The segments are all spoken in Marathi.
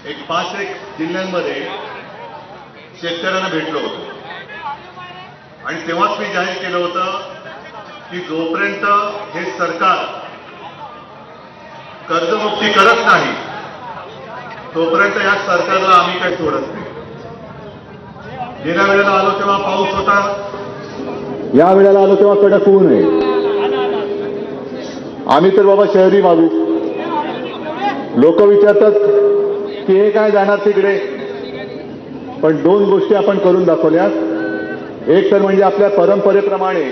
एक 5-1 जिल्ह्यांमध्ये शेतकऱ्यांना भेटलो होतो आणि तेव्हाच मी जाहीर केलं होतं की जोपर्यंत हे सरकार कर्जमुक्ती करत नाही तोपर्यंत या सरकारला आम्ही काही सोडत नाही. गेल्या वेळेला आलो तेव्हा पाऊस होता, या वेळेला आलो तेव्हा कडक ऊन आहे. आम्ही तर बाबा शहरी मागू. लोक विचारतात की हे काय जाणार तिकडे, पण दोन गोष्टी आपण करून दाखवल्यात. एक तर म्हणजे आपल्या परंपरेप्रमाणे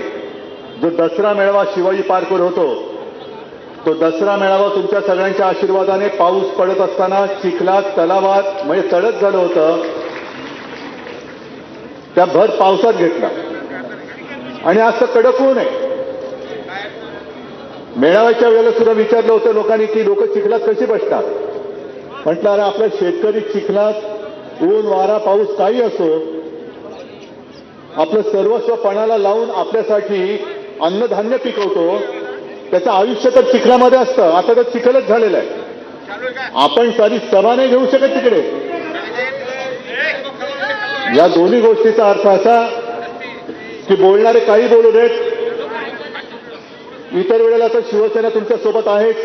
जो दसरा मेळावा शिवाजी पार्कवर होतो तो दसरा मेळावा तुमच्या सगळ्यांच्या आशीर्वादाने पाऊस पडत असताना चिखलात तलावात म्हणजे तळत झालं होतं, त्या भर पावसात घेतला आणि आज तर कडक ऊन आहे. मेळाव्याच्या वेळेला सुद्धा विचारलं होतं लोकांनी की लोक चिखलात कशी बसतात. म्हटलं अरे आपल्या शेतकरी चिखलात ऊन वारा पाऊस काही असो आपलं सर्वस्व पणाला लावून आपल्यासाठी अन्नधान्य पिकवतो. त्याचं आयुष्य तर चिखलामध्ये असतं. आता तर चिखलच झालेलं आहे. आपण सारी सभा नाही घेऊ शकत तिकडे. या दोन्ही गोष्टीचा अर्थ असा की बोलणारे काही बोलू देत. इतर वेळेला तर शिवसेना तुमच्या सोबत आहेच,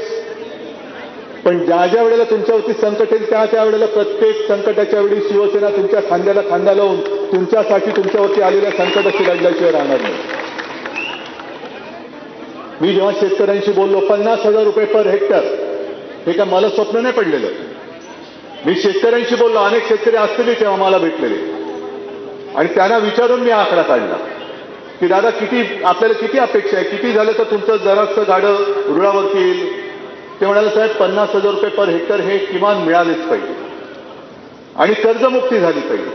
पण ज्या ज्या वेळेला तुमच्यावरती संकट येईल त्या त्या वेळेला प्रत्येक संकटाच्या वेळी शिवसेना तुमच्या खांद्याला खांदा लावून तुमच्यासाठी तुमच्यावरती आलेल्या संकटाशी लढल्याशिवाय राहणार नाही. मी जेव्हा शेतकऱ्यांशी बोललो 50,000 रुपये पर हेक्टर, हे काय मला स्वप्न नाही पडलेलं. मी शेतकऱ्यांशी बोललो, अनेक शेतकरी असलेले तेव्हा मला भेटलेले आणि त्यांना विचारून मी आकडा काढला की दादा आपल्याला किती अपेक्षा आहे, किती झालं तर तुमचं जरासं गाडं रुळावरती येईल. ते म्हणाले साहेब 50,000 रुपये पर हेक्टर हे किमान मिळालेच पाहिजे आणि कर्जमुक्ती झाली पाहिजे.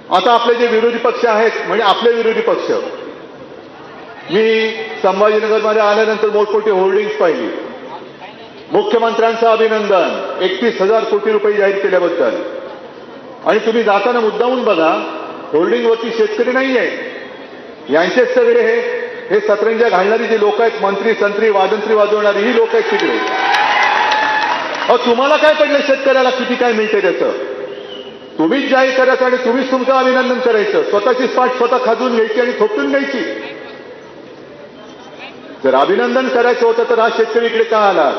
आता आपले जे विरोधी पक्ष आहेत म्हणजे आपले विरोधी पक्ष, मी संभाजीनगरमध्ये आल्यानंतर मोठमोठी होर्डिंग्स पाहिली. मुख्यमंत्र्यांचं अभिनंदन 31,000 कोटी रुपये जाहीर केल्याबद्दल. आणि तुम्ही जाताना मुद्दामून बघा होर्डिंगवरती शेतकरी नाही आहे, यांचेच सगळे हे सतरंज्या घालणारी जी लोक आहेत, मंत्री संत्री वाजंत्री वाजवणारी ही लोक आहेत तिकडे. तुम्हाला काय पडलं शेतकऱ्याला किती काय मिळते त्याचं? तुम्हीच जाहीर करायचं आणि तुम्हीच तुमचं अभिनंदन करायचं. स्वतःची पाठ स्वतः खाजून घ्यायची आणि थोपटून घ्यायची. जर अभिनंदन करायचं होतं तर हा शेतकरी इकडे का आला?